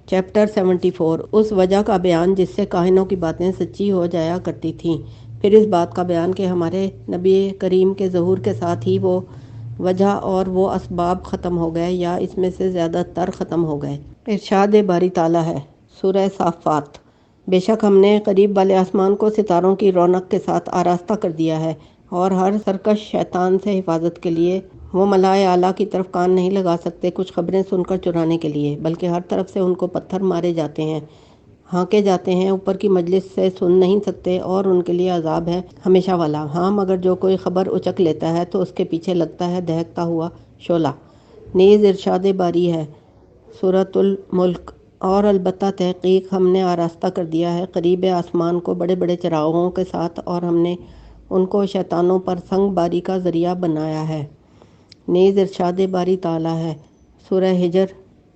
Chapter 74 اس وجہ کا بیان جس سے کاہنوں کی باتیں سچی ہو جایا کرتی تھیں، پھر اس بات کا بیان کہ ہمارے نبی کریم کے ظہور کے ساتھ ہی وہ وجہ اور وہ اسباب ختم ہو گئے یا اس میں سے زیادہ تر ختم ہو گئے۔ ارشاد باری تعالیٰ ہے، سورہ صافات: بے شک ہم نے قریب والے آسمان کو ستاروں کی رونق کے ساتھ آراستہ کر دیا ہے، اور ہر سرکش شیطان سے حفاظت کے لیے وہ ملائے اعلیٰ کی طرف کان نہیں لگا سکتے کچھ خبریں سن کر چرانے کے لیے، بلکہ ہر طرف سے ان کو پتھر مارے جاتے ہیں، ہانکے جاتے ہیں، اوپر کی مجلس سے سن نہیں سکتے، اور ان کے لیے عذاب ہے ہمیشہ والا۔ ہاں مگر جو کوئی خبر اچک لیتا ہے تو اس کے پیچھے لگتا ہے دہکتا ہوا شعلہ۔ نیز ارشاد باری ہے، سورۃ الملک: اور البتہ تحقیق ہم نے آراستہ کر دیا ہے قریب آسمان کو بڑے بڑے چراغوں کے ساتھ، اور ہم نے ان کو شیطانوں پر سنگ باری کا ذریعہ بنایا ہے۔ نیز ارشاد باری تعالیٰ ہے، سورہ حجر: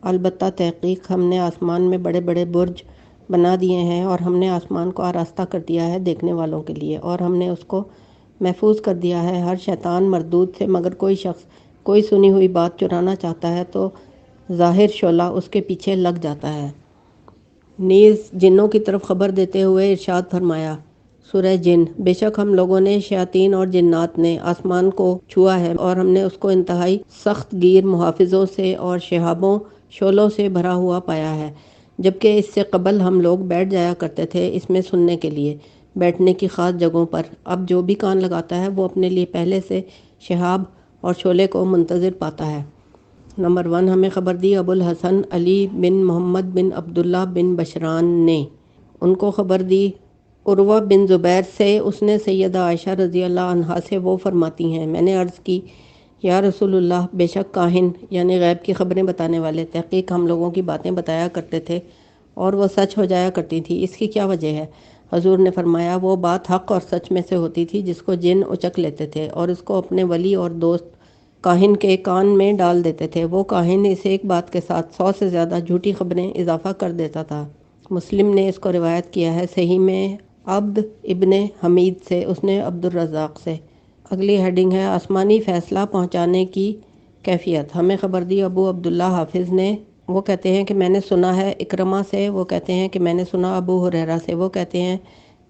البتہ تحقیق ہم نے آسمان میں بڑے بڑے برج بنا دیے ہیں، اور ہم نے آسمان کو آراستہ کر دیا ہے دیکھنے والوں کے لیے، اور ہم نے اس کو محفوظ کر دیا ہے ہر شیطان مردود سے، مگر کوئی شخص کوئی سنی ہوئی بات چرانا چاہتا ہے تو ظاہر شعلہ اس کے پیچھے لگ جاتا ہے۔ نیز جنوں کی طرف خبر دیتے ہوئے ارشاد فرمایا، سورہ جن: بے شک ہم لوگوں نے، شیاطین اور جنات نے، آسمان کو چھوا ہے، اور ہم نے اس کو انتہائی سخت گیر محافظوں سے اور شہابوں شعلوں سے بھرا ہوا پایا ہے، جبکہ اس سے قبل ہم لوگ بیٹھ جایا کرتے تھے اس میں سننے کے لیے، بیٹھنے کی خاص جگہوں پر۔ اب جو بھی کان لگاتا ہے وہ اپنے لیے پہلے سے شہاب اور شعلے کو منتظر پاتا ہے۔ نمبر 1، ہمیں خبر دی ابو الحسن علی بن محمد بن عبداللہ بن بشران نے، ان کو خبر دی عروہ بن زبیر سے، اس نے سیدہ عائشہ رضی اللہ عنہا سے، وہ فرماتی ہیں، میں نے عرض کی، یا رسول اللہ، بے شک کاہن یعنی غیب کی خبریں بتانے والے تحقیق ہم لوگوں کی باتیں بتایا کرتے تھے اور وہ سچ ہو جایا کرتی تھی، اس کی کیا وجہ ہے؟ حضور نے فرمایا، وہ بات حق اور سچ میں سے ہوتی تھی جس کو جن اچک لیتے تھے اور اس کو اپنے ولی اور دوست کاہن کے کان میں ڈال دیتے تھے، وہ کاہن اس ایک بات کے ساتھ 100 سے زیادہ جھوٹی خبریں اضافہ کر دیتا تھا۔ مسلم نے اس کو روایت کیا ہے صحیح میں عبد ابن حمید سے، اس نے عبد الرزاق سے۔ اگلی ہیڈنگ ہے، آسمانی فیصلہ پہنچانے کی کیفیت۔ ہمیں خبر دی ابو عبداللہ حافظ نے، وہ کہتے ہیں کہ میں نے سنا ہے اکرمہ سے، وہ کہتے ہیں کہ میں نے سنا ابو ہریرہ سے، وہ کہتے ہیں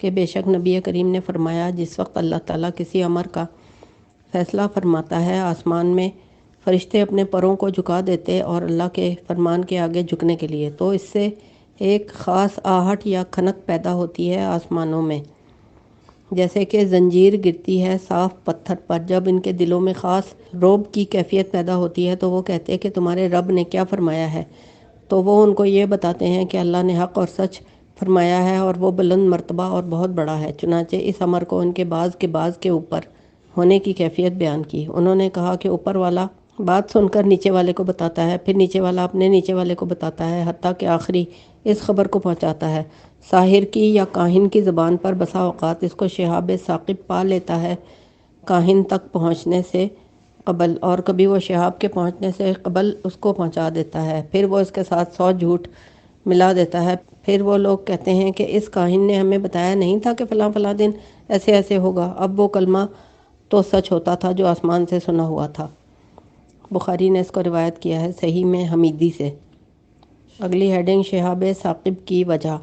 کہ بے شک نبی کریم نے فرمایا، جس وقت اللہ تعالیٰ کسی امر کا فیصلہ فرماتا ہے، آسمان میں فرشتے اپنے پروں کو جھکا دیتے اور اللہ کے فرمان کے آگے جھکنے کے لیے، تو اس سے ایک خاص آہٹ یا کھنک پیدا ہوتی ہے آسمانوں میں، جیسے کہ زنجیر گرتی ہے صاف پتھر پر۔ جب ان کے دلوں میں خاص رعب کی کیفیت پیدا ہوتی ہے تو وہ کہتے ہیں کہ تمہارے رب نے کیا فرمایا ہے، تو وہ ان کو یہ بتاتے ہیں کہ اللہ نے حق اور سچ فرمایا ہے اور وہ بلند مرتبہ اور بہت بڑا ہے۔ چنانچہ اس امر کو ان کے بعض کے اوپر ہونے کی کیفیت بیان کی۔ انہوں نے کہا کہ اوپر والا بات سن کر نیچے والے کو بتاتا ہے، پھر نیچے والا اپنے نیچے والے کو بتاتا ہے، حتیٰ کہ آخری اس خبر کو پہنچاتا ہے۔ ساحر کی یا کاہن کی زبان پر بسا اوقات اس کو شہاب ثاقب پا لیتا ہے کاہن تک پہنچنے سے قبل، اور کبھی وہ شہاب کے پہنچنے سے قبل اس کو پہنچا دیتا ہے، پھر وہ اس کے ساتھ 100 جھوٹ ملا دیتا ہے۔ پھر وہ لوگ کہتے ہیں کہ اس کاہن نے ہمیں بتایا نہیں تھا کہ فلاں فلاں دن ایسے ایسے ہوگا، اب وہ کلمہ تو سچ ہوتا تھا جو آسمان سے سنا ہوا تھا۔ بخاری نے اس کو روایت کیا ہے صحیح میں حمیدی سے۔ اگلی ہیڈنگ، شہاب ثاقب کی وجہ۔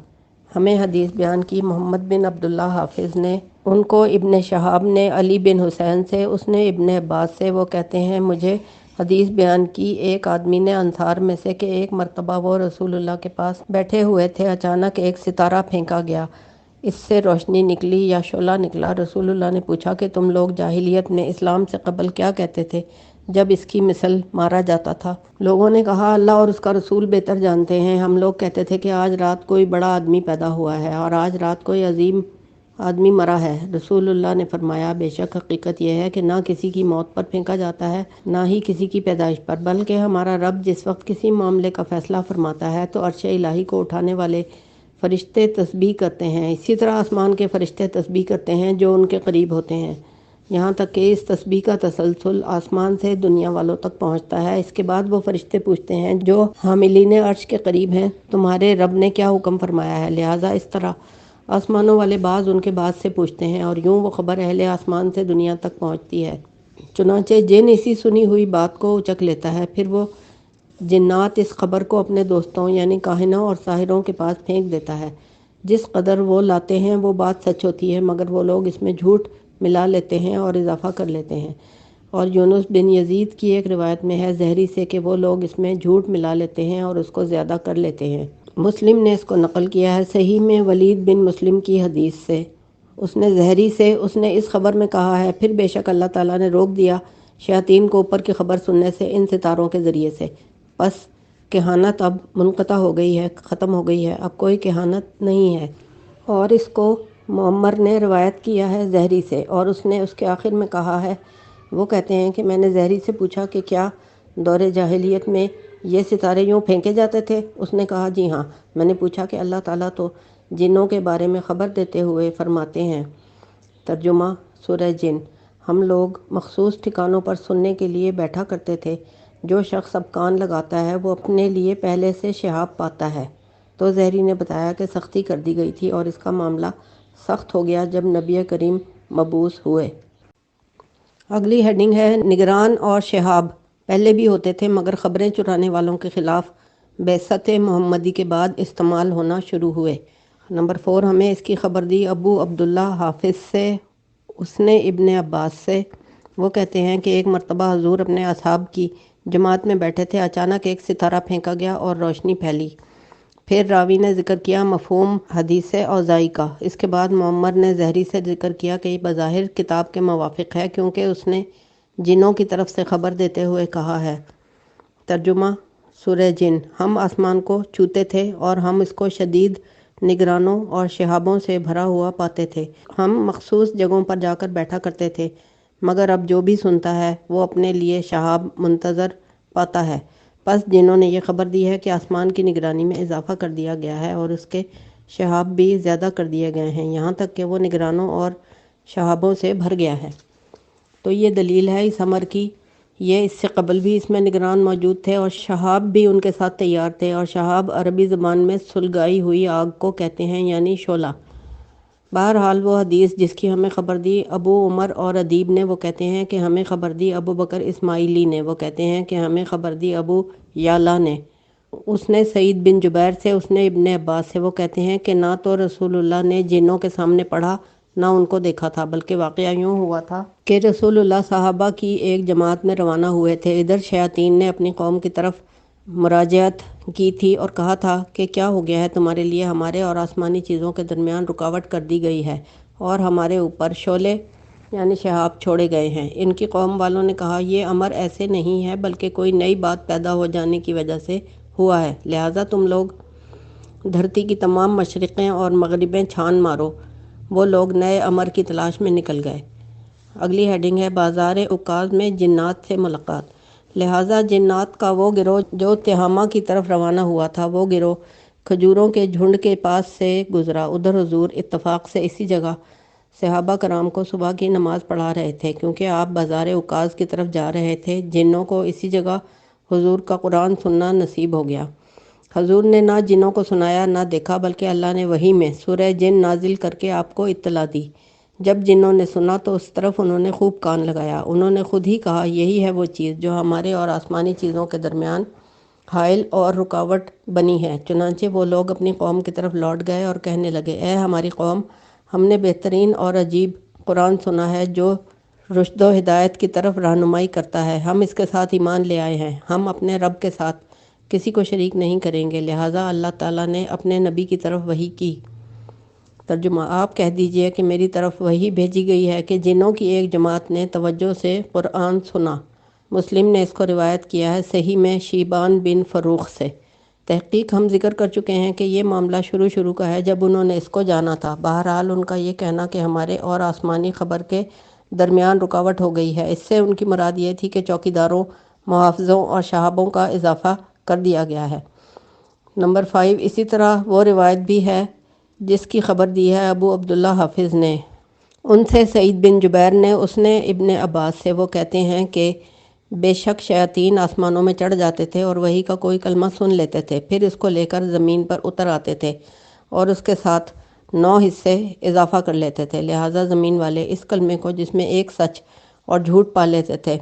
ہمیں حدیث بیان کی محمد بن عبداللہ حافظ نے، ان کو ابن شہاب نے علی بن حسین سے، اس نے ابن عباس سے، وہ کہتے ہیں مجھے حدیث بیان کی ایک آدمی نے انصار میں سے کہ ایک مرتبہ وہ رسول اللہ کے پاس بیٹھے ہوئے تھے، اچانک ایک ستارہ پھینکا گیا، اس سے روشنی نکلی یا شعلہ نکلا۔ رسول اللہ نے پوچھا کہ تم لوگ جاہلیت میں اسلام سے قبل کیا کہتے تھے جب اس کی مثل مارا جاتا تھا؟ لوگوں نے کہا اللہ اور اس کا رسول بہتر جانتے ہیں۔ ہم لوگ کہتے تھے کہ آج رات کوئی بڑا آدمی پیدا ہوا ہے اور آج رات کوئی عظیم آدمی مرا ہے۔ رسول اللہ نے فرمایا، بے شک حقیقت یہ ہے کہ نہ کسی کی موت پر پھینکا جاتا ہے نہ ہی کسی کی پیدائش پر، بلکہ ہمارا رب جس وقت کسی معاملے کا فیصلہ فرماتا ہے تو عرش الہی کو اٹھانے والے فرشتے تسبیح کرتے ہیں، اسی طرح آسمان کے فرشتے تسبیح کرتے ہیں جو ان کے قریب ہوتے ہیں، یہاں تک کہ اس تسبیح کا تسلسل آسمان سے دنیا والوں تک پہنچتا ہے۔ اس کے بعد وہ فرشتے پوچھتے ہیں جو حاملین عرش کے قریب ہیں، تمہارے رب نے کیا حکم فرمایا ہے؟ لہٰذا اس طرح آسمانوں والے بعض ان کے بعض سے پوچھتے ہیں اور یوں وہ خبر اہل آسمان سے دنیا تک پہنچتی ہے۔ چنانچہ جن اسی سنی ہوئی بات کو اچک لیتا ہے، پھر وہ جنات اس خبر کو اپنے دوستوں یعنی کاہنوں اور ساحروں کے پاس پھینک دیتا ہے۔ جس قدر وہ لاتے ہیں وہ بات سچ ہوتی ہے، مگر وہ لوگ اس میں جھوٹ ملا لیتے ہیں اور اضافہ کر لیتے ہیں۔ اور یونس بن یزید کی ایک روایت میں ہے زہری سے کہ وہ لوگ اس میں جھوٹ ملا لیتے ہیں اور اس کو زیادہ کر لیتے ہیں۔ مسلم نے اس کو نقل کیا ہے صحیح میں ولید بن مسلم کی حدیث سے، اس نے زہری سے اس نے اس خبر میں کہا ہے، پھر بے شک اللہ تعالیٰ نے روک دیا شیاطین کو اوپر کی خبر سننے سے ان ستاروں کے ذریعے سے، بس کہانت اب منقطع ہو گئی ہے، ختم ہو گئی ہے، اب کوئی کہانت نہیں ہے۔ اور اس کو معمر نے روایت کیا ہے زہری سے، اور اس نے اس کے آخر میں کہا ہے، وہ کہتے ہیں کہ میں نے زہری سے پوچھا کہ کیا دور جاہلیت میں یہ ستارے یوں پھینکے جاتے تھے؟ اس نے کہا جی ہاں۔ میں نے پوچھا کہ اللہ تعالیٰ تو جنوں کے بارے میں خبر دیتے ہوئے فرماتے ہیں، ترجمہ سورہ جن، ہم لوگ مخصوص ٹھکانوں پر سننے کے لیے بیٹھا کرتے تھے، جو شخص اب کان لگاتا ہے وہ اپنے لیے پہلے سے شہاب پاتا ہے۔ تو زہری نے بتایا کہ سختی کر دی گئی تھی اور اس کا معاملہ سخت ہو گیا جب نبی کریم مبعوث ہوئے۔ اگلی ہیڈنگ ہے نگران اور شہاب پہلے بھی ہوتے تھے مگر خبریں چرانے والوں کے خلاف بعثت محمدی کے بعد استعمال ہونا شروع ہوئے۔ نمبر 4 ہمیں اس کی خبر دی ابو عبداللہ حافظ سے، اس نے ابن عباس سے، وہ کہتے ہیں کہ ایک مرتبہ حضور اپنے اصحاب کی جماعت میں بیٹھے تھے، اچانک ایک ستارہ پھینکا گیا اور روشنی پھیلی۔ پھر راوی نے ذکر کیا مفہوم حدیث اوزاعی کا۔ اس کے بعد معمر نے زہری سے ذکر کیا کہ یہ بظاہر کتاب کے موافق ہے کیونکہ اس نے جنوں کی طرف سے خبر دیتے ہوئے کہا ہے، ترجمہ سورہ جن، ہم آسمان کو چھوتے تھے اور ہم اس کو شدید نگرانوں اور شہابوں سے بھرا ہوا پاتے تھے، ہم مخصوص جگہوں پر جا کر بیٹھا کرتے تھے، مگر اب جو بھی سنتا ہے وہ اپنے لیے شہاب منتظر پاتا ہے۔ پس جنہوں نے یہ خبر دی ہے کہ آسمان کی نگرانی میں اضافہ کر دیا گیا ہے اور اس کے شہاب بھی زیادہ کر دیے گئے ہیں، یہاں تک کہ وہ نگرانوں اور شہابوں سے بھر گیا ہے۔ تو یہ دلیل ہے اس امر کی، یہ اس سے قبل بھی اس میں نگران موجود تھے اور شہاب بھی ان کے ساتھ تیار تھے، اور شہاب عربی زبان میں سلگائی ہوئی آگ کو کہتے ہیں یعنی شعلہ۔ بہرحال وہ حدیث جس کی ہمیں خبر دی ابو عمر اور ادیب نے، وہ کہتے ہیں کہ ہمیں خبر دی ابو بکر اسماعیلی نے، وہ کہتے ہیں کہ ہمیں خبر دی ابو یعلا نے، اس نے سعید بن جبیر سے، اس نے ابن عباس سے، وہ کہتے ہیں کہ نہ تو رسول اللہ نے جنوں کے سامنے پڑھا نہ ان کو دیکھا تھا، بلکہ واقعہ یوں ہوا تھا کہ رسول اللہ صحابہ کی ایک جماعت میں روانہ ہوئے تھے، ادھر شیاطین نے اپنی قوم کی طرف مراجعت کی تھی اور کہا تھا کہ کیا ہو گیا ہے تمہارے لیے، ہمارے اور آسمانی چیزوں کے درمیان رکاوٹ کر دی گئی ہے اور ہمارے اوپر شعلے یعنی شہاب چھوڑے گئے ہیں۔ ان کی قوم والوں نے کہا یہ امر ایسے نہیں ہے بلکہ کوئی نئی بات پیدا ہو جانے کی وجہ سے ہوا ہے، لہٰذا تم لوگ دھرتی کی تمام مشرقیں اور مغربیں چھان مارو۔ وہ لوگ نئے امر کی تلاش میں نکل گئے۔ اگلی ہیڈنگ ہے بازار عکاظ میں جنات سے ملاقات۔ لہٰذا جنات کا وہ گروہ جو تہامہ کی طرف روانہ ہوا تھا، وہ گروہ کھجوروں کے جھنڈ کے پاس سے گزرا، ادھر حضور اتفاق سے اسی جگہ صحابہ کرام کو صبح کی نماز پڑھا رہے تھے، کیونکہ آپ بازار عکاظ کی طرف جا رہے تھے۔ جنوں کو اسی جگہ حضور کا قرآن سننا نصیب ہو گیا۔ حضور نے نہ جنوں کو سنایا نہ دیکھا، بلکہ اللہ نے وحی میں سورہ جن نازل کر کے آپ کو اطلاع دی۔ جب جنوں نے سنا تو اس طرف انہوں نے خوب کان لگایا، انہوں نے خود ہی کہا یہی ہے وہ چیز جو ہمارے اور آسمانی چیزوں کے درمیان حائل اور رکاوٹ بنی ہے۔ چنانچہ وہ لوگ اپنی قوم کی طرف لوٹ گئے اور کہنے لگے، اے ہماری قوم، ہم نے بہترین اور عجیب قرآن سنا ہے جو رشد و ہدایت کی طرف رہنمائی کرتا ہے، ہم اس کے ساتھ ایمان لے آئے ہیں، ہم اپنے رب کے ساتھ کسی کو شریک نہیں کریں گے، لہٰذا اللہ تعالیٰ نے اپنے نبی کی طرف وحی کی۔ ترجمہ آپ کہہ دیجئے کہ میری طرف وحی بھیجی گئی ہے کہ جنوں کی ایک جماعت نے توجہ سے قرآن سنا۔ مسلم نے اس کو روایت کیا ہے صحیح میں شیبان بن فروخ سے۔ تحقیق ہم ذکر کر چکے ہیں کہ یہ معاملہ شروع کا ہے جب انہوں نے اس کو جانا تھا۔ بہرحال ان کا یہ کہنا کہ ہمارے اور آسمانی خبر کے درمیان رکاوٹ ہو گئی ہے، اس سے ان کی مراد یہ تھی کہ چوکیداروں، محافظوں اور شہابوں کا اضافہ کر دیا گیا ہے۔ نمبر 5 اسی طرح وہ روایت بھی ہے جس کی خبر دی ہے ابو عبداللہ حافظ نے، ان سے سعید بن جبیر نے، اس نے ابن عباس سے، وہ کہتے ہیں کہ بے شک شیاطین آسمانوں میں چڑھ جاتے تھے اور وحی کا کوئی کلمہ سن لیتے تھے، پھر اس کو لے کر زمین پر اتر آتے تھے اور اس کے ساتھ 9 حصے اضافہ کر لیتے تھے، لہٰذا زمین والے اس کلمے کو جس میں ایک سچ اور جھوٹ پا لیتے تھے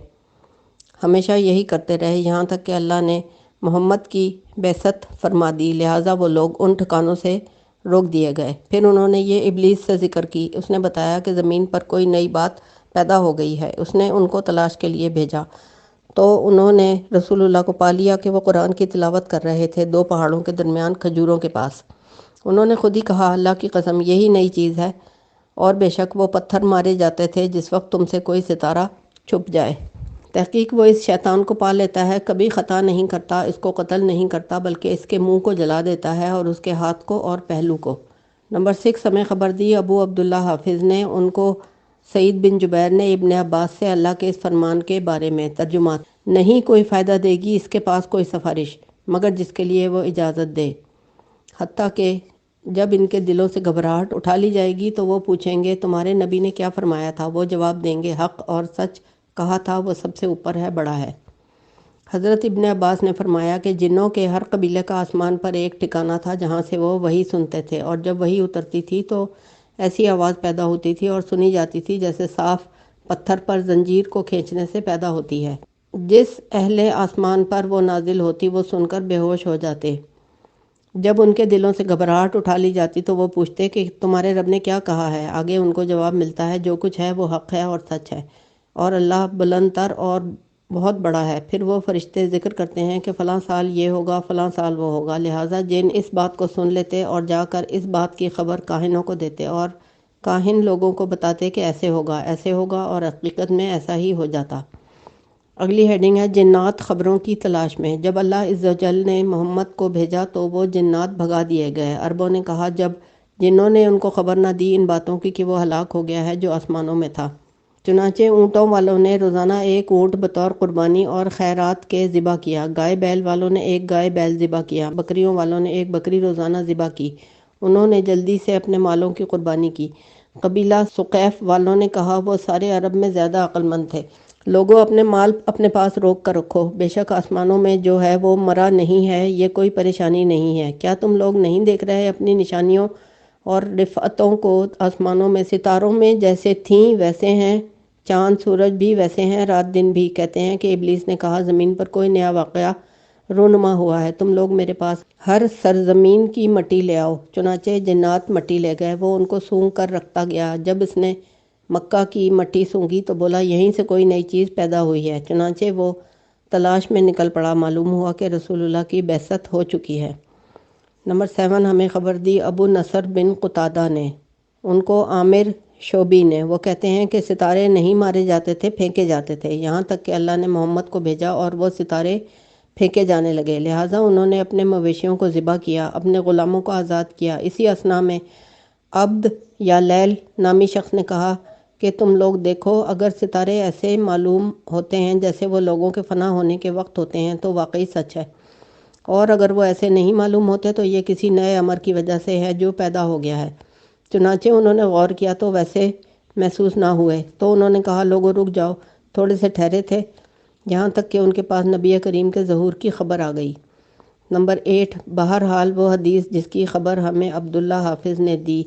ہمیشہ یہی کرتے رہے، یہاں تک کہ اللہ نے محمد کی بعثت فرما دی، لہٰذا وہ لوگ ان ٹھکانوں سے روک دیے گئے۔ پھر انہوں نے یہ ابلیس سے ذکر کی۔ اس نے بتایا کہ زمین پر کوئی نئی بات پیدا ہو گئی ہے۔ اس نے ان کو تلاش کے لیے بھیجا تو انہوں نے رسول اللہ کو پا لیا کہ وہ قرآن کی تلاوت کر رہے تھے دو پہاڑوں کے درمیان کھجوروں کے پاس۔ انہوں نے خود ہی کہا، اللہ کی قسم یہی نئی چیز ہے، اور بے شک وہ پتھر مارے جاتے تھے جس وقت تم سے کوئی ستارہ چھپ جائے۔ تحقیق وہ اس شیطان کو پا لیتا ہے، کبھی خطا نہیں کرتا، اس کو قتل نہیں کرتا بلکہ اس کے منہ کو جلا دیتا ہے اور اس کے ہاتھ کو اور پہلو کو۔ نمبر 6، ہمیں خبر دی ابو عبداللہ حافظ نے، ان کو سعید بن جبیر نے ابن عباس سے اللہ کے اس فرمان کے بارے میں ترجمہ، نہیں کوئی فائدہ دے گی اس کے پاس کوئی سفارش مگر جس کے لیے وہ اجازت دے، حتیٰ کہ جب ان کے دلوں سے گھبراہٹ اٹھا لی جائے گی تو وہ پوچھیں گے تمہارے نبی نے کیا فرمایا تھا؟ وہ جواب دیں گے حق اور سچ کہا تھا، وہ سب سے اوپر ہے، بڑا ہے۔ حضرت ابن عباس نے فرمایا کہ جنوں کے ہر قبیلے کا آسمان پر ایک ٹھکانہ تھا جہاں سے وہ وحی سنتے تھے، اور جب وحی اترتی تھی تو ایسی آواز پیدا ہوتی تھی اور سنی جاتی تھی جیسے صاف پتھر پر زنجیر کو کھینچنے سے پیدا ہوتی ہے۔ جس اہل آسمان پر وہ نازل ہوتی وہ سن کر بے ہوش ہو جاتے۔ جب ان کے دلوں سے گھبراہٹ اٹھا لی جاتی تو وہ پوچھتے کہ تمہارے رب نے کیا کہا ہے؟ آگے ان کو جواب ملتا ہے جو کچھ ہے وہ حق ہے اور سچ ہے، اور اللہ بلند تر اور بہت بڑا ہے۔ پھر وہ فرشتے ذکر کرتے ہیں کہ فلاں سال یہ ہوگا، فلاں سال وہ ہوگا، لہٰذا جن اس بات کو سن لیتے اور جا کر اس بات کی خبر کاہنوں کو دیتے، اور کاہن لوگوں کو بتاتے کہ ایسے ہوگا، ایسے ہوگا، اور حقیقت میں ایسا ہی ہو جاتا۔ اگلی ہیڈنگ ہے جنات خبروں کی تلاش میں۔ جب اللہ عز و جل نے محمد کو بھیجا تو وہ جنات بھگا دیے گئے۔ عربوں نے کہا جب جنوں نے ان کو خبر نہ دی ان باتوں کی کہ وہ ہلاک ہو گیا ہے جو آسمانوں میں تھا، چنانچہ اونٹوں والوں نے روزانہ ایک اونٹ بطور قربانی اور خیرات کے ذبح کیا، گائے بیل والوں نے ایک گائے بیل ذبح کیا، بکریوں والوں نے ایک بکری روزانہ ذبح کی۔ انہوں نے جلدی سے اپنے مالوں کی قربانی کی۔ قبیلہ ثقیف والوں نے کہا وہ سارے عرب میں زیادہ عقل مند تھے، لوگوں اپنے مال اپنے پاس روک کر رکھو، بے شک آسمانوں میں جو ہے وہ مرا نہیں ہے، یہ کوئی پریشانی نہیں ہے۔ کیا تم لوگ نہیں دیکھ رہے اپنی نشانیوں اور رفعتوں کو؟ آسمانوں میں ستاروں میں جیسے تھیں ویسے ہیں، چاند سورج بھی ویسے ہیں، رات دن بھی۔ کہتے ہیں کہ ابلیس نے کہا زمین پر کوئی نیا واقعہ رونما ہوا ہے، تم لوگ میرے پاس ہر سرزمین کی مٹی لے آؤ۔ چنانچہ جنات مٹی لے گئے، وہ ان کو سونگ کر رکھتا گیا۔ جب اس نے مکہ کی مٹی سونگی تو بولا یہیں سے کوئی نئی چیز پیدا ہوئی ہے، چنانچہ وہ تلاش میں نکل پڑا۔ معلوم ہوا کہ رسول اللہ کی بعثت ہو چکی ہے۔ نمبر 7، ہمیں خبر دی ابو نصر بن قتادہ نے، ان کو عامر شعبی نے، وہ کہتے ہیں کہ ستارے نہیں مارے جاتے تھے، پھینکے جاتے تھے، یہاں تک کہ اللہ نے محمد کو بھیجا اور وہ ستارے پھینکے جانے لگے، لہٰذا انہوں نے اپنے مویشیوں کو ذبح کیا، اپنے غلاموں کو آزاد کیا۔ اسی اثنا میں عبد یا لیل نامی شخص نے کہا کہ تم لوگ دیکھو، اگر ستارے ایسے معلوم ہوتے ہیں جیسے وہ لوگوں کے فنا ہونے کے وقت ہوتے ہیں تو واقعی سچ ہے، اور اگر وہ ایسے نہیں معلوم ہوتے تو یہ کسی نئے امر کی وجہ سے ہے جو پیدا ہو گیا ہے۔ چنانچہ انہوں نے غور کیا تو ویسے محسوس نہ ہوئے، تو انہوں نے کہا لوگوں رک جاؤ، تھوڑے سے ٹھہرے تھے یہاں تک کہ ان کے پاس نبی کریم کے ظہور کی خبر آ گئی۔ نمبر 8، بہرحال وہ حدیث جس کی خبر ہمیں عبداللہ حافظ نے دی،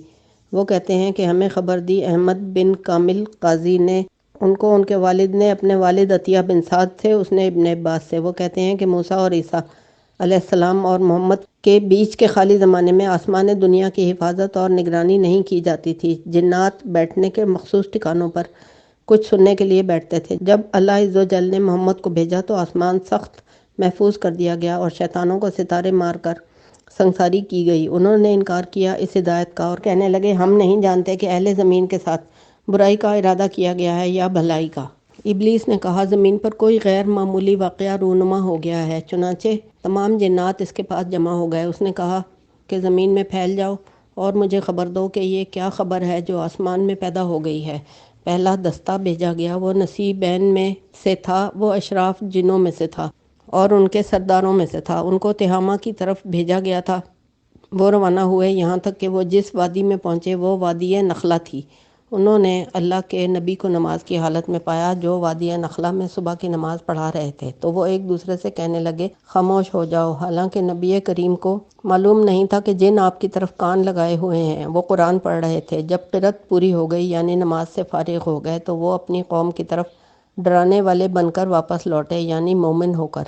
وہ کہتے ہیں کہ ہمیں خبر دی احمد بن کامل قاضی نے، ان کو ان کے والد نے اپنے والد عطیہ بن سعد سے، اس نے ابن عباس سے، وہ کہتے ہیں کہ موسیٰ اور عیسیٰ علیہ السلام اور محمد کے بیچ کے خالی زمانے میں آسمان دنیا کی حفاظت اور نگرانی نہیں کی جاتی تھی، جنات بیٹھنے کے مخصوص ٹھکانوں پر کچھ سننے کے لیے بیٹھتے تھے۔ جب اللہ عز و جل نے محمد کو بھیجا تو آسمان سخت محفوظ کر دیا گیا اور شیطانوں کو ستارے مار کر سنساری کی گئی۔ انہوں نے انکار کیا اس ہدایت کا اور کہنے لگے ہم نہیں جانتے کہ اہل زمین کے ساتھ برائی کا ارادہ کیا گیا ہے یا بھلائی کا۔ ابلیس نے کہا زمین پر کوئی غیر معمولی واقعہ رونما ہو گیا ہے، چنانچہ تمام جنات اس کے پاس جمع ہو گئے۔ اس نے کہا کہ زمین میں پھیل جاؤ اور مجھے خبر دو کہ یہ کیا خبر ہے جو آسمان میں پیدا ہو گئی ہے۔ پہلا دستہ بھیجا گیا، وہ نصیبین میں سے تھا، وہ اشراف جنوں میں سے تھا اور ان کے سرداروں میں سے تھا۔ ان کو تہامہ کی طرف بھیجا گیا تھا، وہ روانہ ہوئے یہاں تک کہ وہ جس وادی میں پہنچے وہ وادی نخلہ تھی۔ انہوں نے اللہ کے نبی کو نماز کی حالت میں پایا جو وادی نخلہ میں صبح کی نماز پڑھا رہے تھے، تو وہ ایک دوسرے سے کہنے لگے خاموش ہو جاؤ، حالانکہ نبی کریم کو معلوم نہیں تھا کہ جن آپ کی طرف کان لگائے ہوئے ہیں وہ قرآن پڑھ رہے تھے۔ جب قرات پوری ہو گئی یعنی نماز سے فارغ ہو گئے تو وہ اپنی قوم کی طرف ڈرانے والے بن کر واپس لوٹے، یعنی مومن ہو کر۔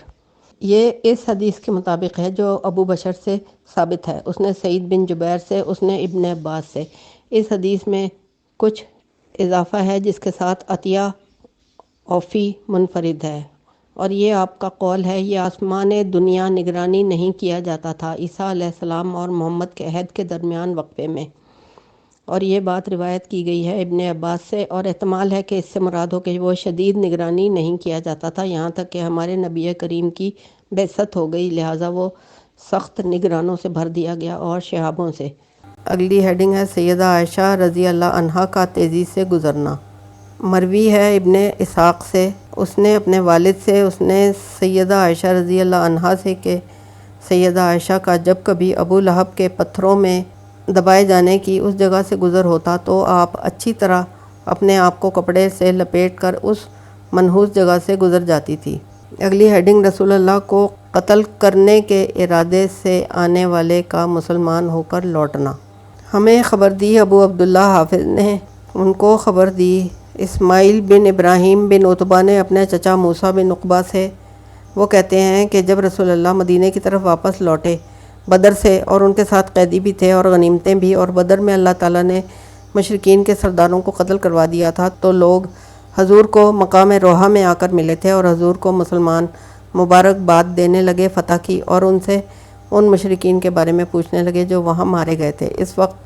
یہ اس حدیث کے مطابق ہے جو ابو بشر سے ثابت ہے، اس نے سعید بن جبیر سے، اس نے ابن عباس سے۔ اس حدیث میں کچھ اضافہ ہے جس کے ساتھ عطیہ اوفی منفرد ہے، اور یہ آپ کا قول ہے۔ یہ آسمان دنیا نگرانی نہیں کیا جاتا تھا عیسیٰ علیہ السلام اور محمد کے عہد کے درمیان وقفے میں، اور یہ بات روایت کی گئی ہے ابن عباس سے، اور احتمال ہے کہ اس سے مراد ہو کہ وہ شدید نگرانی نہیں کیا جاتا تھا یہاں تک کہ ہمارے نبی کریم کی بعثت ہو گئی، لہٰذا وہ سخت نگرانوں سے بھر دیا گیا اور شہابوں سے۔ اگلی ہیڈنگ ہے سیدہ عائشہ رضی اللہ عنہا کا تیزی سے گزرنا۔ مروی ہے ابن اسحاق سے، اس نے اپنے والد سے، اس نے سیدہ عائشہ رضی اللہ عنہا سے کہ سیدہ عائشہ کا جب کبھی ابو لہب کے پتھروں میں دبائے جانے کی اس جگہ سے گزر ہوتا تو آپ اچھی طرح اپنے آپ کو کپڑے سے لپیٹ کر اس منحوس جگہ سے گزر جاتی تھی۔ اگلی ہیڈنگ رسول اللہ کو قتل کرنے کے ارادے سے آنے والے کا مسلمان ہو کر لوٹنا۔ ہمیں خبر دی ابو عبداللہ حافظ نے، ان کو خبر دی اسماعیل بن ابراہیم بن عتبہ نے اپنے چچا موسیٰ بن عقبہ سے۔ وہ کہتے ہیں کہ جب رسول اللہ مدینہ کی طرف واپس لوٹے بدر سے، اور ان کے ساتھ قیدی بھی تھے اور غنیمتیں بھی، اور بدر میں اللہ تعالیٰ نے مشرکین کے سرداروں کو قتل کروا دیا تھا، تو لوگ حضور کو مقام روحہ میں آ کر ملے تھے اور حضور کو مسلمان مبارکباد دینے لگے فتح کی، اور ان سے ان مشرکین کے بارے میں پوچھنے لگے جو وہاں مارے گئے تھے۔ اس وقت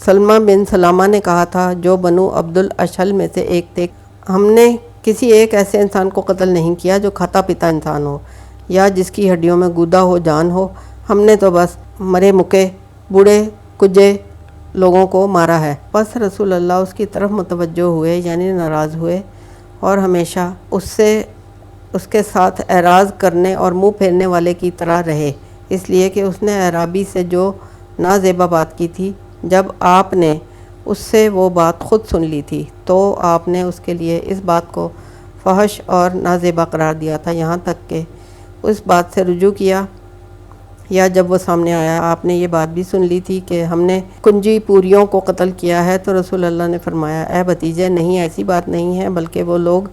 سلمہ بن سلامہ نے کہا تھا جو بنو عبد الاشہل میں سے ایک تھے، ہم نے کسی ایک ایسے انسان کو قتل نہیں کیا جو کھاتا پیتا انسان ہو یا جس کی ہڈیوں میں گودا ہو جان ہو، ہم نے تو بس مرے مکے بوڑھے کجے لوگوں کو مارا ہے۔ بس رسول اللہ اس کی طرف متوجہ ہوئے، یعنی ناراض ہوئے، اور ہمیشہ اس کے ساتھ اعراض کرنے اور منہ پھیرنے والے کی طرح رہے، اس لیے کہ اس نے اعرابی سے جو نازیبا بات کی تھی، جب آپ نے اس سے وہ بات خود سن لی تھی تو آپ نے اس کے لیے اس بات کو فحش اور نازیبا قرار دیا تھا، یہاں تک کہ اس بات سے رجوع کیا، یا جب وہ سامنے آیا آپ نے یہ بات بھی سن لی تھی کہ ہم نے کنجی پوریوں کو قتل کیا ہے، تو رسول اللہ نے فرمایا اے بھتیجے، نہیں، ایسی بات نہیں ہے، بلکہ وہ لوگ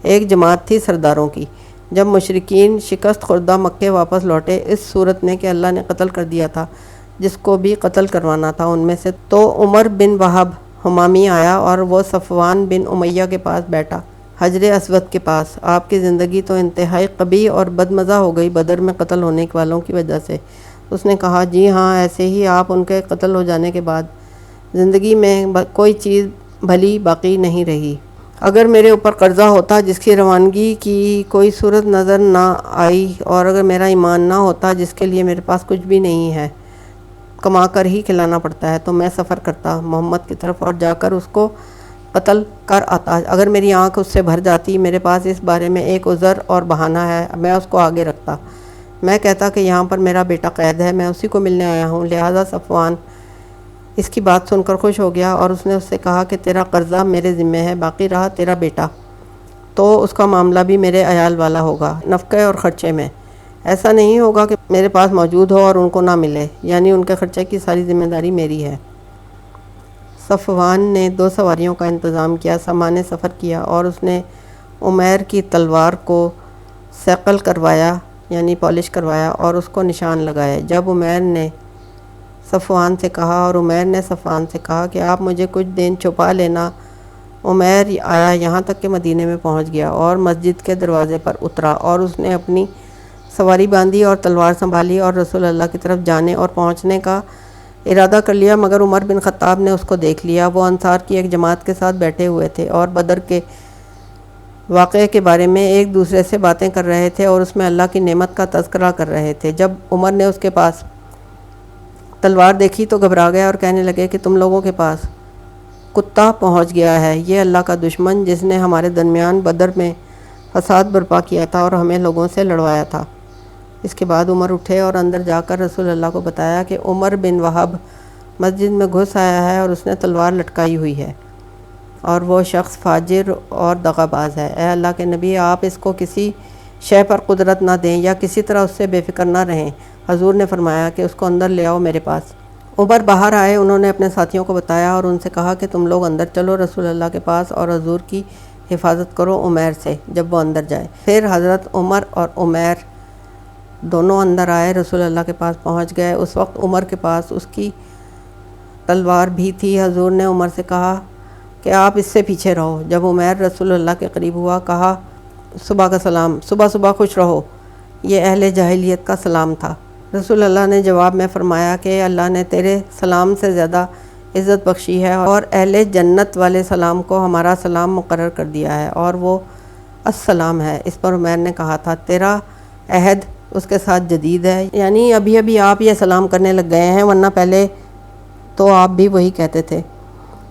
ایک جماعت تھی سرداروں کی۔ جب مشرکین شکست خوردہ مکے واپس لوٹے اس صورت میں کہ اللہ نے قتل کر دیا تھا جس کو بھی قتل کروانا تھا ان میں سے، تو عمر بن وہب حمامی آیا اور وہ صفوان بن امیہ کے پاس بیٹھا، حجر اسود کے پاس۔ آپ کی زندگی تو انتہائی قبیح اور بدمزہ ہو گئی بدر میں قتل ہونے والوں کی وجہ سے۔ اس نے کہا جی ہاں، ایسے ہی آپ ان کے قتل ہو جانے کے بعد زندگی میں کوئی چیز بھلی باقی نہیں رہی۔ اگر میرے اوپر قرضہ ہوتا جس کی روانگی کی کوئی صورت نظر نہ آئی، اور اگر میرا ایمان نہ ہوتا جس کے لیے میرے پاس کچھ بھی نہیں ہے، کما کر ہی کھلانا پڑتا ہے، تو میں سفر کرتا محمد کی طرف اور جا کر اس کو قتل کر آتا۔ اگر میری آنکھ اس سے بھر جاتی، میرے پاس اس بارے میں ایک عذر اور بہانہ ہے، میں اس کو آگے رکھتا، میں کہتا کہ یہاں پر میرا بیٹا قید ہے، میں اسی کو ملنے آیا ہوں۔ لہٰذا صفوان اس کی بات سن کر خوش ہو گیا اور اس نے اس سے کہا کہ تیرا قرضہ میرے ذمہ ہے، باقی رہا تیرا بیٹا تو اس کا معاملہ بھی میرے عیال والا ہوگا، نفقے اور خرچے میں ایسا نہیں ہوگا کہ میرے پاس موجود ہو اور ان کو نہ ملے، یعنی ان کے خرچے کی ساری ذمہ داری میری ہے۔ صفوان نے 2 سواریوں کا انتظام کیا، سامان سفر کیا، اور اس نے عمیر کی تلوار کو صقل کروایا، یعنی پالش کروایا، اور اس کو نشان لگائے۔ جب عمیر نے صفوان سے کہا اور عمیر نے صفوان سے کہا کہ آپ مجھے کچھ دن چھپا لینا، عمیر آیا یہاں تک کہ مدینے میں پہنچ گیا اور مسجد کے دروازے پر اترا، اور اس نے اپنی سواری باندھی اور تلوار سنبھالی اور رسول اللہ کی طرف جانے اور پہنچنے کا ارادہ کر لیا، مگر عمر بن خطاب نے اس کو دیکھ لیا۔ وہ انصار کی ایک جماعت کے ساتھ بیٹھے ہوئے تھے اور بدر کے واقعے کے بارے میں ایک دوسرے سے باتیں کر رہے تھے اور اس میں اللہ کی نعمت کا تذکرہ کر رہے تھے۔ جب عمر نے اس کے پاس تلوار دیکھی تو گھبرا گیا اور کہنے لگے کہ تم لوگوں کے پاس کتا پہنچ گیا ہے، یہ اللہ کا دشمن جس نے ہمارے درمیان بدر میں فساد برپا کیا تھا اور ہمیں لوگوں سے لڑوایا تھا۔ اس کے بعد عمر اٹھے اور اندر جا کر رسول اللہ کو بتایا کہ عمر بن وہب مسجد میں گھس آیا ہے اور اس نے تلوار لٹکائی ہوئی ہے اور وہ شخص فاجر اور دغا باز ہے۔ اے اللہ کے نبی، آپ اس کو کسی شے پر قدرت نہ دیں یا کسی طرح اس سے بے فکر نہ رہیں۔ حضور نے فرمایا کہ اس کو اندر لے آؤ میرے پاس۔ عمر باہر آئے، انہوں نے اپنے ساتھیوں کو بتایا اور ان سے کہا کہ تم لوگ اندر چلو رسول اللہ کے پاس اور حضور کی حفاظت کرو عمیر سے جب وہ اندر جائے۔ پھر حضرت عمر اور عمیر دونوں اندر آئے، رسول اللہ کے پاس پہنچ گئے۔ اس وقت عمر کے پاس اس کی تلوار بھی تھی۔ حضور نے عمر سے کہا کہ آپ اس سے پیچھے رہو۔ جب عمیر رسول اللہ کے قریب ہوا، کہا صبح کا سلام، صبح صبح خوش رہو۔ یہ اہل جاہلیت کا سلام تھا۔ رسول اللہ نے جواب میں فرمایا کہ اللہ نے تیرے سلام سے زیادہ عزت بخشی ہے اور اہل جنت والے سلام کو ہمارا سلام مقرر کر دیا ہے، اور وہ السلام ہے۔ اس پر عمیر نے کہا تھا تیرا عہد اس کے ساتھ جدید ہے، یعنی ابھی ابھی آپ یہ سلام کرنے لگ گئے ہیں، ورنہ پہلے تو آپ بھی وہی کہتے تھے۔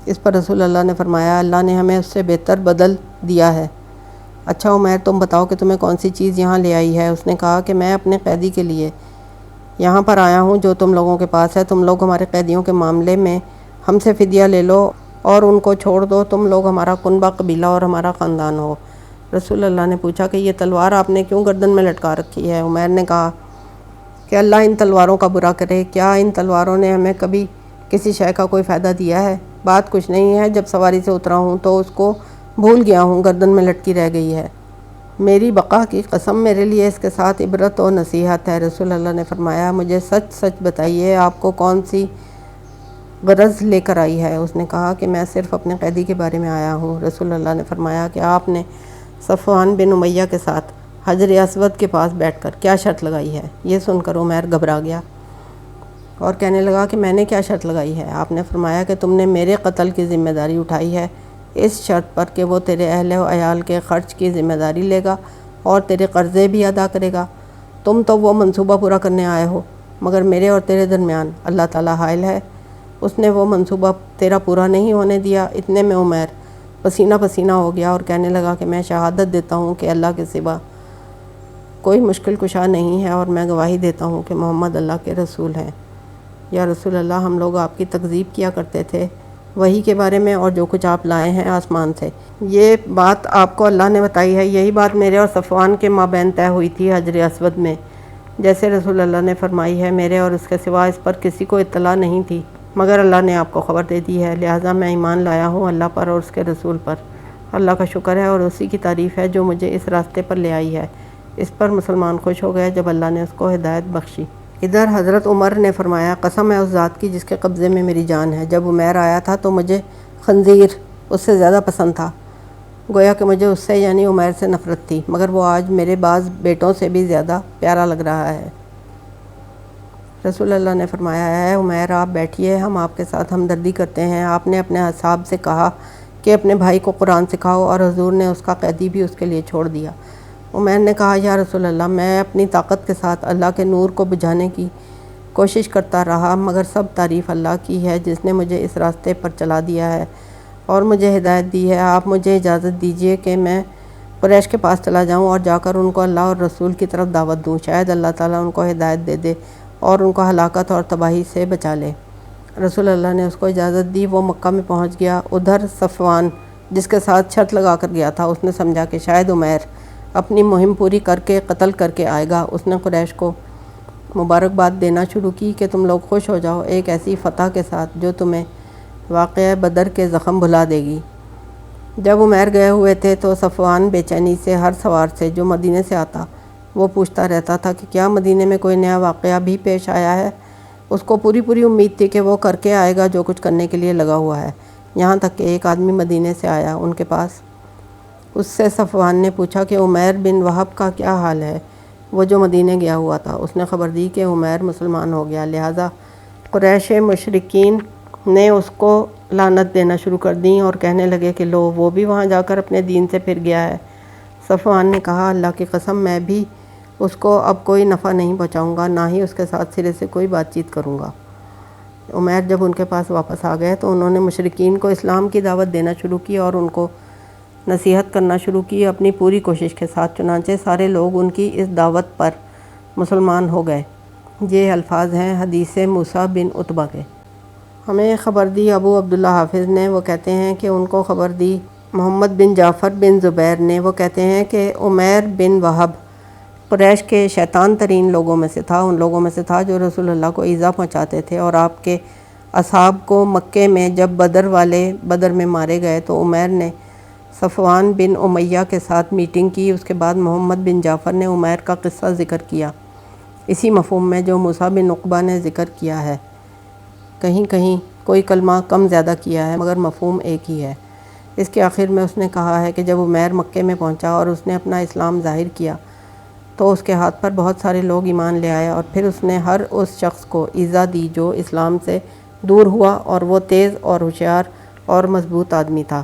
اس پر رسول اللہ نے فرمایا اللہ نے ہمیں اس سے بہتر بدل دیا ہے۔ اچھا عمیر، تم بتاؤ کہ تمہیں کون سی چیز یہاں لے آئی ہے؟ اس نے کہا کہ میں اپنے قیدی کے لیے یہاں پر آیا ہوں جو تم لوگوں کے پاس ہے۔ تم لوگ ہمارے قیدیوں کے معاملے میں ہم سے فدیہ لے لو اور ان کو چھوڑ دو۔ تم لوگ ہمارا کنبہ قبیلہ اور ہمارا خاندان ہو۔ رسول اللہ نے پوچھا کہ یہ تلوار آپ نے کیوں گردن میں لٹکا رکھی ہے؟ عمیر نے کہا کہ اللہ ان تلواروں کا برا کرے، کیا ان تلواروں نے ہمیں کبھی کسی شے کا کوئی فائدہ دیا ہے؟ بات کچھ نہیں ہے، جب سواری سے اترا ہوں تو اس کو بھول گیا ہوں، گردن میں لٹکی رہ گئی ہے۔ میری بقا کی قسم، میرے لیے اس کے ساتھ عبرت و نصیحت ہے۔ رسول اللہ نے فرمایا مجھے سچ سچ بتائیے آپ کو کون سی غرض لے کر آئی ہے؟ اس نے کہا کہ میں صرف اپنے قیدی کے بارے میں آیا ہوں۔ رسول اللہ نے فرمایا کہ آپ نے صفوان بن امیہ کے ساتھ حجر اسود کے پاس بیٹھ کر کیا شرط لگائی ہے؟ یہ سن کر عمیر گھبرا گیا اور کہنے لگا کہ میں نے کیا شرط لگائی ہے؟ آپ نے فرمایا کہ تم نے میرے قتل کی ذمہ داری اٹھائی ہے اس شرط پر کہ وہ تیرے اہل و عیال کے خرچ کی ذمہ داری لے گا اور تیرے قرضے بھی ادا کرے گا۔ تم تو وہ منصوبہ پورا کرنے آئے ہو، مگر میرے اور تیرے درمیان اللہ تعالیٰ حائل ہے، اس نے وہ منصوبہ تیرا پورا نہیں ہونے دیا۔ اتنے میں عمیر پسینہ پسینہ ہو گیا اور کہنے لگا کہ میں شہادت دیتا ہوں کہ اللہ کے سوا کوئی مشکل کشا نہیں ہے، اور میں گواہی دیتا ہوں کہ محمد اللہ کے رسول ہیں۔ یا رسول اللہ، ہم لوگ آپ کی تکذیب کیا کرتے تھے وحی کے بارے میں، اور جو کچھ آپ لائے ہیں آسمان سے، یہ بات آپ کو اللہ نے بتائی ہے۔ یہی بات میرے اور صفوان کے مابین طے ہوئی تھی حجر اسود میں، جیسے رسول اللہ نے فرمائی ہے۔ میرے اور اس کے سوا اس پر کسی کو اطلاع نہیں تھی، مگر اللہ نے آپ کو خبر دے دی ہے، لہٰذا میں ایمان لایا ہوں اللہ پر اور اس کے رسول پر۔ اللہ کا شکر ہے اور اسی کی تعریف ہے جو مجھے اس راستے پر لے آئی ہے۔ اس پر مسلمان خوش ہو گئے جب اللہ نے اس کو ہدایت بخشی۔ ادھر حضرت عمر نے فرمایا قسم ہے اس ذات کی جس کے قبضے میں میری جان ہے، جب عمیر آیا تھا تو مجھے خنزیر اس سے زیادہ پسند تھا، گویا کہ مجھے اس سے یعنی عمیر سے نفرت تھی، مگر وہ آج میرے بعض بیٹوں سے بھی زیادہ پیارا لگ رہا ہے۔ رسول اللہ نے فرمایا ہے عمیر آپ بیٹھیے، ہم آپ کے ساتھ ہمدردی کرتے ہیں۔ آپ نے اپنے اصحاب سے کہا کہ اپنے بھائی کو قرآن سکھاؤ، اور حضور نے اس کا قیدی بھی اس کے لیے چھوڑ دیا۔ عمیر نے کہا یا رسول اللہ، میں اپنی طاقت کے ساتھ اللہ کے نور کو بجھانے کی کوشش کرتا رہا، مگر سب تعریف اللہ کی ہے جس نے مجھے اس راستے پر چلا دیا ہے اور مجھے ہدایت دی ہے۔ آپ مجھے اجازت دیجیے کہ میں قریش کے پاس چلا جاؤں اور جا کر ان کو اللہ اور رسول کی طرف دعوت دوں، شاید اللہ تعالیٰ ان کو ہدایت دے دے اور ان کو ہلاکت اور تباہی سے بچا لے۔ رسول اللہ نے اس کو اجازت دی، وہ مکہ میں پہنچ گیا۔ ادھر صفوان جس کے ساتھ شرط لگا کر گیا تھا، اس نے سمجھا کہ شاید عمیر اپنی مہم پوری کر کے قتل کر کے آئے گا۔ اس نے قریش کو مبارکباد دینا شروع کی کہ تم لوگ خوش ہو جاؤ ایک ایسی فتح کے ساتھ جو تمہیں واقعہ بدر کے زخم بھلا دے گی۔ جب عمیر گئے ہوئے تھے تو صفوان بے چینی سے ہر سوار سے جو مدینے سے آتا وہ پوچھتا رہتا تھا کہ کیا مدینے میں کوئی نیا واقعہ بھی پیش آیا ہے۔ اس کو پوری امید تھی کہ وہ کر کے آئے گا جو کچھ کرنے کے لیے لگا ہوا ہے۔ یہاں تک کہ ایک آدمی مدینے سے آیا ان کے پاس، اس سے صفوان نے پوچھا کہ عمیر بن وہب کا کیا حال ہے، وہ جو مدینے گیا ہوا تھا۔ اس نے خبر دی کہ عمیر مسلمان ہو گیا، لہٰذا قریش مشرکین نے اس کو لعنت دینا شروع کر دیں اور کہنے لگے کہ لو وہ بھی وہاں جا کر اپنے دین سے پھر گیا ہے۔ صفوان نے کہا اللہ کی قسم میں بھی اس کو اب کوئی نفع نہیں پہنچاؤں گا، نہ ہی اس کے ساتھ سرے سے کوئی بات چیت کروں گا۔ عمیر جب ان کے پاس واپس آ گئے تو انہوں نے مشرکین کو اسلام کی دعوت دینا شروع کی اور ان کو نصیحت کرنا شروع کی اپنی پوری کوشش کے ساتھ، چنانچہ سارے لوگ ان کی اس دعوت پر مسلمان ہو گئے۔ یہ الفاظ ہیں حدیث موسیٰ بن عتبہ کے۔ ہمیں خبر دی ابو عبداللہ حافظ نے، وہ کہتے ہیں کہ ان کو خبر دی محمد بن جعفر بن زبیر نے، وہ کہتے ہیں کہ عمیر بن وہب قریش کے شیطان ترین لوگوں میں سے تھا، ان لوگوں میں سے تھا جو رسول اللہ کو ایذا پہنچاتے تھے، اور آپ کے اصحاب کو مکے میں جب بدر والے بدر میں مارے گئے تو عمیر نے صفوان بن امیہ کے ساتھ میٹنگ کی۔ اس کے بعد محمد بن جعفر نے عمیر کا قصہ ذکر کیا اسی مفہوم میں جو موسیٰ بن عقبہ نے ذکر کیا ہے۔ کہیں کہیں کوئی کلمہ کم زیادہ کیا ہے مگر مفہوم ایک ہی ہے۔ اس کے آخر میں اس نے کہا ہے کہ جب عمیر مکے میں پہنچا اور اس نے اپنا اسلام ظاہر کیا تو اس کے ہاتھ پر بہت سارے لوگ ایمان لے آئے، اور پھر اس نے ہر اس شخص کو ایذا دی جو اسلام سے دور ہوا، اور وہ تیز اور ہوشیار اور مضبوط آدمی تھا۔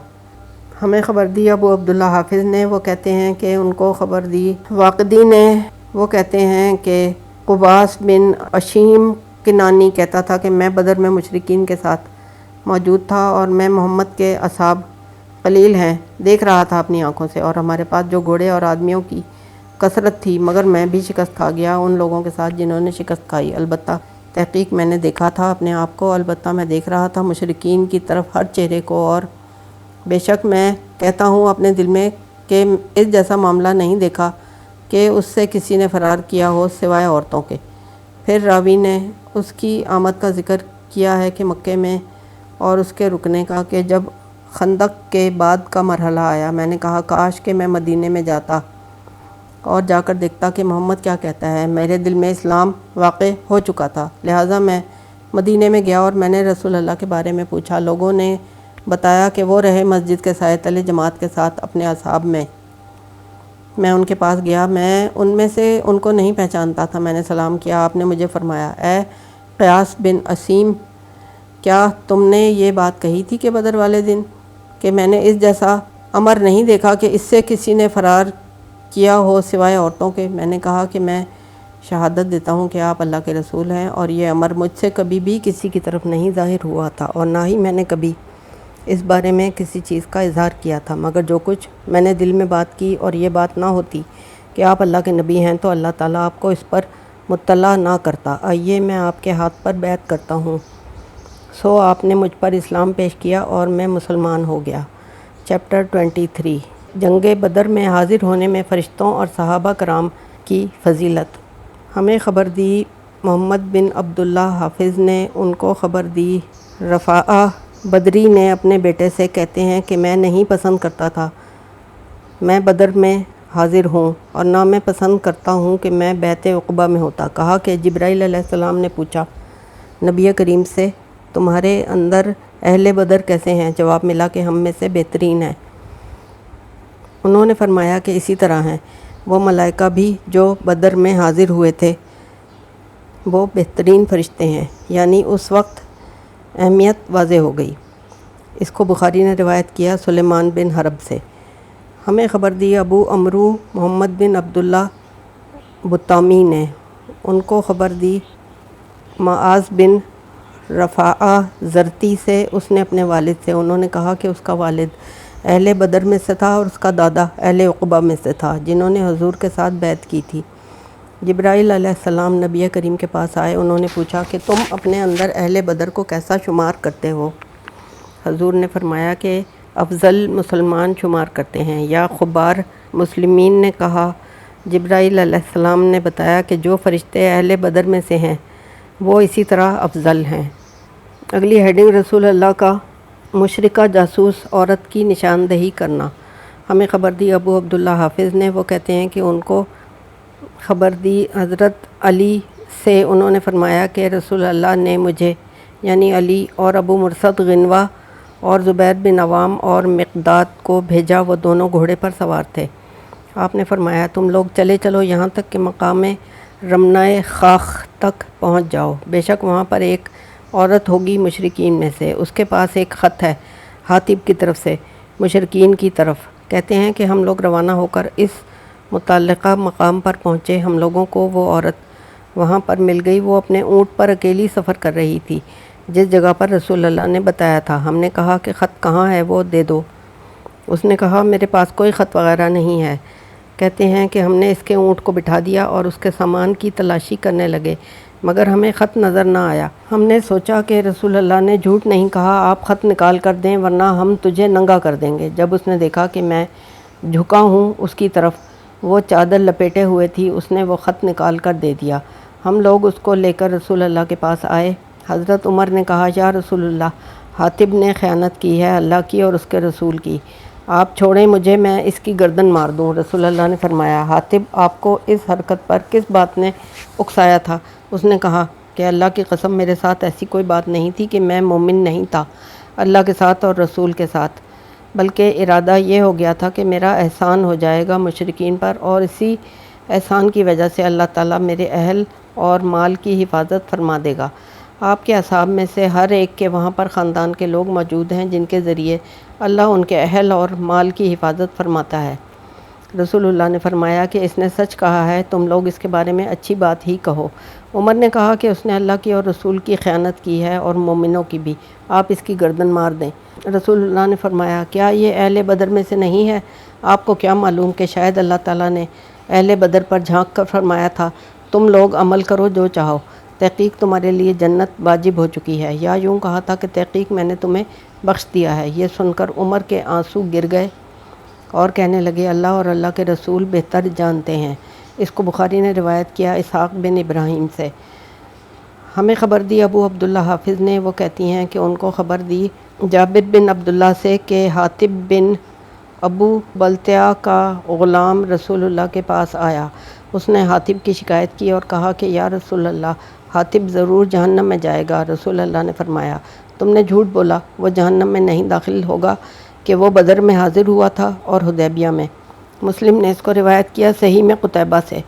ہمیں خبر دی ابو عبداللہ حافظ نے، وہ کہتے ہیں کہ ان کو خبر دی واقدی نے، وہ کہتے ہیں کہ قباس بن اشیم کنانی کہتا تھا کہ میں بدر میں مشرکین کے ساتھ موجود تھا، اور میں محمد کے اصحاب قلیل ہیں دیکھ رہا تھا اپنی آنکھوں سے، اور ہمارے پاس جو گھوڑے اور آدمیوں کی کثرت تھی، مگر میں بھی شکست کھا گیا ان لوگوں کے ساتھ جنہوں نے شکست کھائی۔ البتہ تحقیق میں نے دیکھا تھا اپنے آپ کو، البتہ میں دیکھ رہا تھا مشرکین کی طرف ہر چہرے کو، اور بے شک میں کہتا ہوں اپنے دل میں کہ اس جیسا معاملہ نہیں دیکھا کہ اس سے کسی نے فرار کیا ہو سوائے عورتوں کے۔ پھر راوی نے اس کی آمد کا ذکر کیا ہے کہ مکے میں، اور اس کے رکنے کا، کہ جب خندق کے بعد کا مرحلہ آیا میں نے کہا کاش کہ میں مدینے میں جاتا اور جا کر دیکھتا کہ محمد کیا کہتا ہے۔ میرے دل میں اسلام واقع ہو چکا تھا، لہٰذا میں مدینے میں گیا اور میں نے رسول اللہ کے بارے میں پوچھا۔ لوگوں نے بتایا کہ وہ رہے مسجد کے سائے تلے جماعت کے ساتھ اپنے اصحاب میں۔ میں ان کے پاس گیا، میں ان میں سے ان کو نہیں پہچانتا تھا۔ میں نے سلام کیا، آپ نے مجھے فرمایا اے قیاس بن اسیم، کیا تم نے یہ بات کہی تھی کہ بدر والے دن کہ میں نے اس جیسا امر نہیں دیکھا کہ اس سے کسی نے فرار کیا ہو سوائے عورتوں کے؟ میں نے کہا کہ میں شہادت دیتا ہوں کہ آپ اللہ کے رسول ہیں، اور یہ امر مجھ سے کبھی بھی کسی کی طرف نہیں ظاہر ہوا تھا، اور نہ ہی میں نے کبھی اس بارے میں کسی چیز کا اظہار کیا تھا، مگر جو کچھ میں نے دل میں بات کی، اور یہ بات نہ ہوتی کہ آپ اللہ کے نبی ہیں تو اللہ تعالیٰ آپ کو اس پر مطلع نہ کرتا۔ آئیے میں آپ کے ہاتھ پر بیعت کرتا ہوں۔ سو آپ نے مجھ پر اسلام پیش کیا اور میں مسلمان ہو گیا۔ چیپٹر 23 جنگ بدر میں حاضر ہونے میں فرشتوں اور صحابہ کرام کی فضیلت۔ ہمیں خبر دی محمد بن عبداللہ حافظ نے، ان کو خبر دی رفاعہ بدری نے اپنے بیٹے سے، کہتے ہیں کہ میں نہیں پسند کرتا تھا میں بدر میں حاضر ہوں، اور نہ میں پسند کرتا ہوں کہ میں بیعت عقبہ میں ہوتا۔ کہا کہ جبرائیل علیہ السلام نے پوچھا نبی کریم سے تمہارے اندر اہل بدر کیسے ہیں؟ جواب ملا کہ ہم میں سے بہترین ہیں۔ انہوں نے فرمایا کہ اسی طرح ہیں وہ ملائکہ بھی جو بدر میں حاضر ہوئے تھے، وہ بہترین فرشتے ہیں، یعنی اس وقت اہمیت واضح ہو گئی۔ اس کو بخاری نے روایت کیا سلیمان بن حرب سے۔ ہمیں خبر دی ابو عمرو محمد بن عبداللہ بطامی نے، ان کو خبر دی معاذ بن رفاعہ زرتی سے، اس نے اپنے والد سے، انہوں نے کہا کہ اس کا والد اہل بدر میں سے تھا اور اس کا دادا اہل عقبہ میں سے تھا جنہوں نے حضور کے ساتھ بیعت کی تھی۔ جبرائیل علیہ السلام نبی کریم کے پاس آئے، انہوں نے پوچھا کہ تم اپنے اندر اہل بدر کو کیسا شمار کرتے ہو؟ حضور نے فرمایا کہ افضل مسلمان شمار کرتے ہیں۔ یا خبار مسلمین نے کہا جبرائیل علیہ السلام نے بتایا کہ جو فرشتے اہل بدر میں سے ہیں وہ اسی طرح افضل ہیں۔ اگلی ہیڈنگ رسول اللہ کا مشرکہ جاسوس عورت کی نشاندہی کرنا۔ ہمیں خبر دی ابو عبداللہ حافظ نے، وہ کہتے ہیں کہ ان کو خبر دی حضرت علی سے، انہوں نے فرمایا کہ رسول اللہ نے مجھے یعنی علی اور ابو مرثد غنوہ اور زبیر بن عوام اور مقداد کو بھیجا، وہ دونوں گھوڑے پر سوار تھے۔ آپ نے فرمایا تم لوگ چلے چلو یہاں تک کہ مقام رمنائے خاخ تک پہنچ جاؤ، بے شک وہاں پر ایک عورت ہوگی مشرکین میں سے، اس کے پاس ایک خط ہے حاطب کی طرف سے مشرکین کی طرف۔ کہتے ہیں کہ ہم لوگ روانہ ہو کر اس متعلقہ مقام پر پہنچے، ہم لوگوں کو وہ عورت وہاں پر مل گئی، وہ اپنے اونٹ پر اکیلی سفر کر رہی تھی جس جگہ پر رسول اللہ نے بتایا تھا۔ ہم نے کہا کہ خط کہاں ہے، وہ دے دو۔ اس نے کہا میرے پاس کوئی خط وغیرہ نہیں ہے۔ کہتے ہیں کہ ہم نے اس کے اونٹ کو بٹھا دیا اور اس کے سامان کی تلاشی کرنے لگے، مگر ہمیں خط نظر نہ آیا۔ ہم نے سوچا کہ رسول اللہ نے جھوٹ نہیں کہا، آپ خط نکال کر دیں ورنہ ہم تجھے ننگا کر دیں گے۔ جب اس نے دیکھا کہ میں جھکا ہوں اس کی طرف، وہ چادر لپیٹے ہوئے تھی، اس نے وہ خط نکال کر دے دیا۔ ہم لوگ اس کو لے کر رسول اللہ کے پاس آئے۔ حضرت عمر نے کہا یا رسول اللہ، حاطب نے خیانت کی ہے اللہ کی اور اس کے رسول کی۔ آپ چھوڑیں مجھے، میں اس کی گردن مار دوں۔ رسول اللہ نے فرمایا، حاتب آپ کو اس حرکت پر کس بات نے اکسایا تھا؟ اس نے کہا کہ اللہ کی قسم میرے ساتھ ایسی کوئی بات نہیں تھی کہ میں مومن نہیں تھا اللہ کے ساتھ اور رسول کے ساتھ، بلکہ ارادہ یہ ہو گیا تھا کہ میرا احسان ہو جائے گا مشرکین پر، اور اسی احسان کی وجہ سے اللہ تعالیٰ میرے اہل اور مال کی حفاظت فرما دے گا۔ آپ کے اصحاب میں سے ہر ایک کے وہاں پر خاندان کے لوگ موجود ہیں جن کے ذریعے اللہ ان کے اہل اور مال کی حفاظت فرماتا ہے۔ رسول اللہ نے فرمایا کہ اس نے سچ کہا ہے، تم لوگ اس کے بارے میں اچھی بات ہی کہو۔ عمر نے کہا کہ اس نے اللہ کی اور رسول کی خیانت کی ہے اور مومنوں کی بھی، آپ اس کی گردن مار دیں۔ رسول اللہ نے فرمایا، کیا یہ اہل بدر میں سے نہیں ہے؟ آپ کو کیا معلوم کہ شاید اللہ تعالیٰ نے اہل بدر پر جھانک کر فرمایا تھا، تم لوگ عمل کرو جو چاہو، تحقیق تمہارے لیے جنت واجب ہو چکی ہے، یا یوں کہا تھا کہ تحقیق میں نے تمہیں بخش دیا ہے۔ یہ سن کر عمر کے آنسو گر گئے اور کہنے لگے، اللہ اور اللہ کے رسول بہتر جانتے ہیں۔ اس کو بخاری نے روایت کیا اسحاق بن ابراہیم سے۔ ہمیں خبر دی ابو عبداللہ حافظ نے، وہ کہتی ہیں کہ ان کو خبر دی جابر بن عبداللہ سے کہ حاتب بن ابو بلتعہ کا غلام رسول اللہ کے پاس آیا۔ اس نے حاتب کی شکایت کی اور کہا کہ یا رسول اللہ، حاتب ضرور جہنم میں جائے گا۔ رسول اللہ نے فرمایا، تم نے جھوٹ بولا، وہ جہنم میں نہیں داخل ہوگا کہ وہ بدر میں حاضر ہوا تھا اور حدیبیہ میں۔ مسلم نے اس کو روایت کیا صحیح میں قتیبہ سے۔